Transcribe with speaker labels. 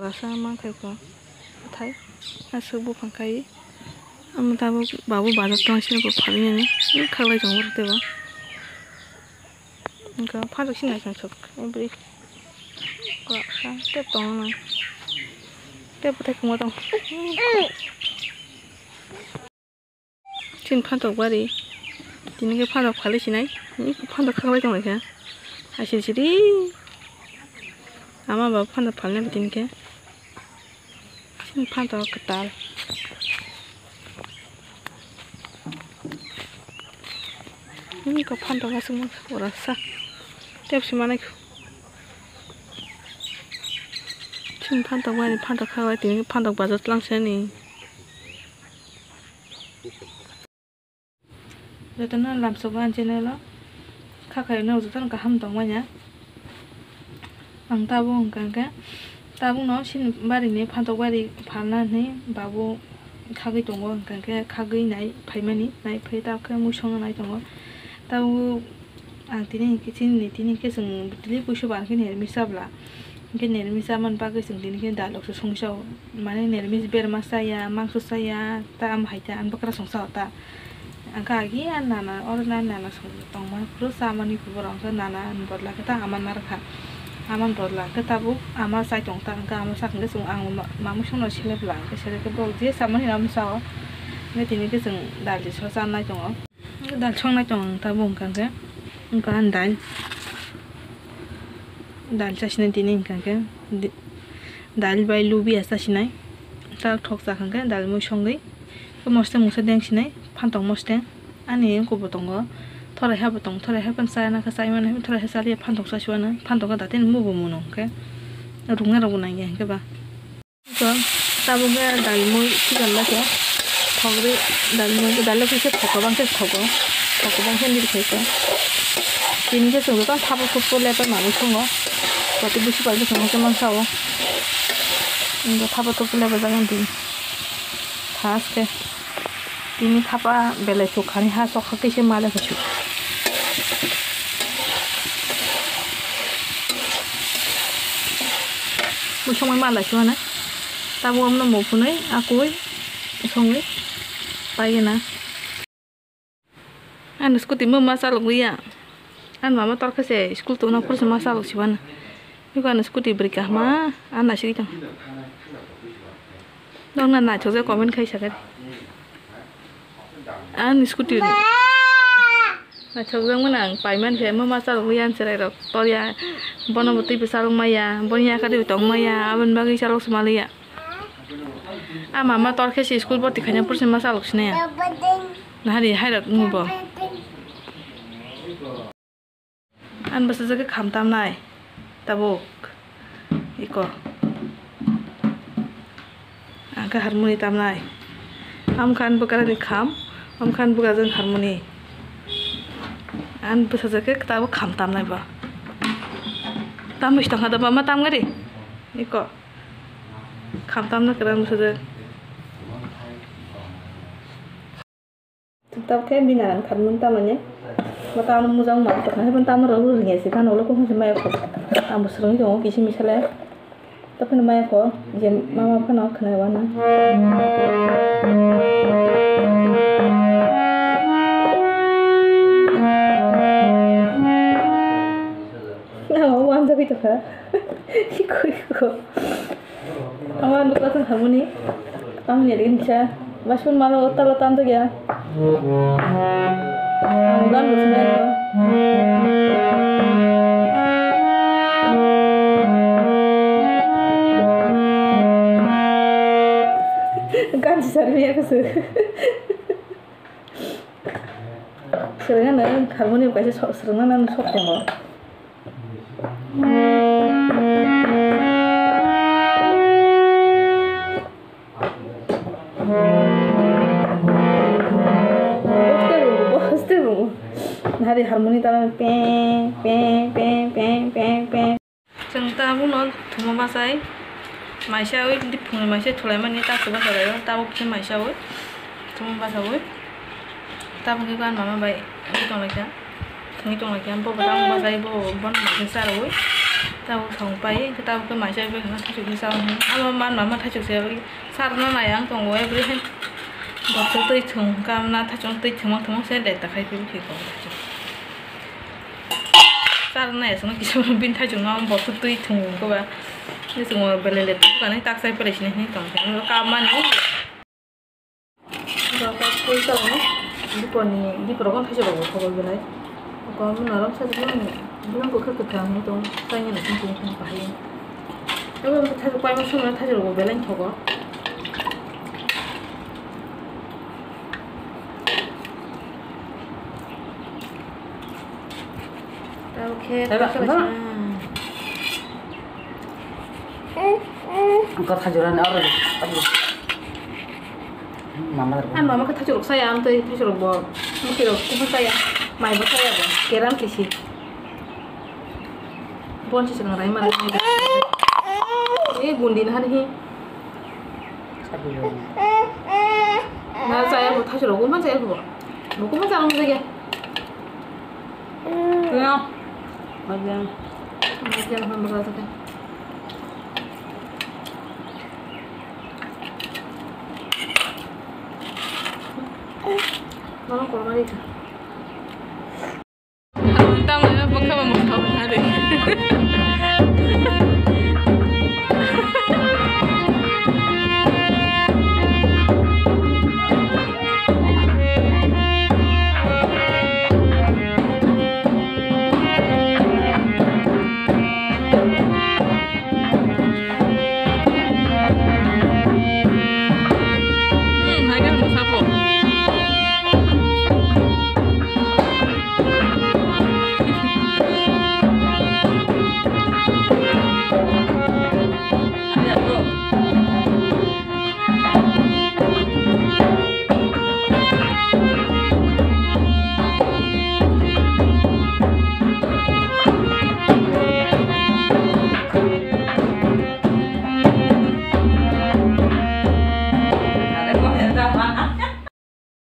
Speaker 1: rasa mangkaiko thai asuk bufangkai amtabu babu bazar tangsin ko phalini ni khalai jong urteba engka phajak sinai sangsok ebri rasa te tong na te putai kuma tong tin phantok bari dinike phantok phali sinai ni phantok khalai jong lekha asiri siri ama babu phantok phalne dinike tin phantok ketal ini kau phantok asung rasa tiap si mana ku tin phantok bari phantok khalai dinike phantok bazar langsung ni Jatana lam soban channel khakai no jatan kaham tongmanya ang tabung kangka tabung no sin bari ne phantok bari phalna ne babu khagai tongo kangka khagai nai phaimani nai phai ta kha musong nai tongo tabu ang tini kitchen ni tini ke sung bitli pusu ban ke ner misabla ke ner misaman pa ke sung tini ke dalok so songsau mane ner mis ber masaya mangso saya ta am haita an bakra songsau ta angka agi an nana orna nana song tongma pru samani kuborang ke nana bodla ke ta aman narkha aman bodla ke tabu ama sai tong ta angka ama sak ke sung ang mamu song no sile bla ke sele ke bol je samani nam sao ne tini ke sung dal ji so san nai tong dal chong nai tong tabu kan ke angka an dal chasine tini kan ke dal bai lubi asa sinai ta thok sa kan ke dal mu songai ke moste musa deng sinai phantok moste ani ko botongo thorai ha botong thorai ha pan sai na ka sai mane thorai ha sali phantok sa suana phantok ka daten mu bo muno ke runga ro na ge ke ba so tabu ga dal mu sigan la ke thogre dal mu dal ke se thoko bang se thoko bang se ni ke ko tin ke so ka thabu ko pole pa manu songo pati busi pa ke songo ke man sao ngo thabu to pole ba jangan din khas ke tini thapa bele chokhani ha sokha ke se mala ke bu somai mala chuana tabu amna mo phunai akoi songai paigena an scooty mo masal guya an mama tor khase school to na kurse masal siwana iko an scooty brika ma an na siri tang dong na choje comment khai sakari an scooty na chojang manang paiman ke mo masal guyan serai rok toria bonoboti besarung maya bonia kadi tong maya aban bagi salok semalia a mama tor khase school boti khanya kurse masal sne na hari hairak mubo an basa jaga khamtam nai tabuk iko angka harmoni tamnai am khan bukara ni kham am khan buka jeng harmoni an basa jaga tabuk khamtam nai ba tam istang hada mama tam gari iko khamtam na kran basa jaga tetap ke binan khanmun tamane mata muzang ma to kan tam ro ru nge si kan olo ko se mai ko am srung jong kisi misale to kan mai ko je mama kan khana wana na wan jabi to ka iko awan luka san harmoni am ne rin cha masun malo otalo tam to ya bulan busnya itu kan sarbiya kesu serangan harmoni kasih serangan sok tengok hari harmoni tanam peng peng peng peng peng peng jengta buno thuma basai maisai di phung maisai thulai mani ta suba sarayo ta bu phe maisai thuma basai ta bu kan mama bai tong la kya thangi tong la kya bo batang basai bo bon maisai sarayo tao sống bay cái tao cái máy chơi với nó thay chụp như sau này mà thay chụp xe với sát nó này ăn còn ngồi với hết bật cho tôi thùng cam na thay trong tôi thùng sẽ để ta khai phim thì còn sát này xong cái số pin thay chụp nó bật cho tôi thùng các bạn cái thùng bể lệ cái này tắc sai bể này tổng cái nó cam mà nó rồi cái tôi xong nó đi còn đi program thay chụp vào không có này có mình làm sao thì nó có cái càng nó trong tay như là trong trong phải nếu mà thay quay một số nó thay rồi về lên thầu có ok
Speaker 2: đấy bạn đó angkat hajuran orang aduh mama
Speaker 1: mama cái thay rồi saya am tôi thay rồi bỏ một kilo cũng saya mai bỏ saya bỏ keran kisi bon sih sekarang mana ini bundin hari ini nah saya mau thay rồi cũng mana saya bỏ mau cũng mana orang lagi
Speaker 2: ya bagian
Speaker 1: apa berkata kan Mama kalau mari tu. Tama na pagka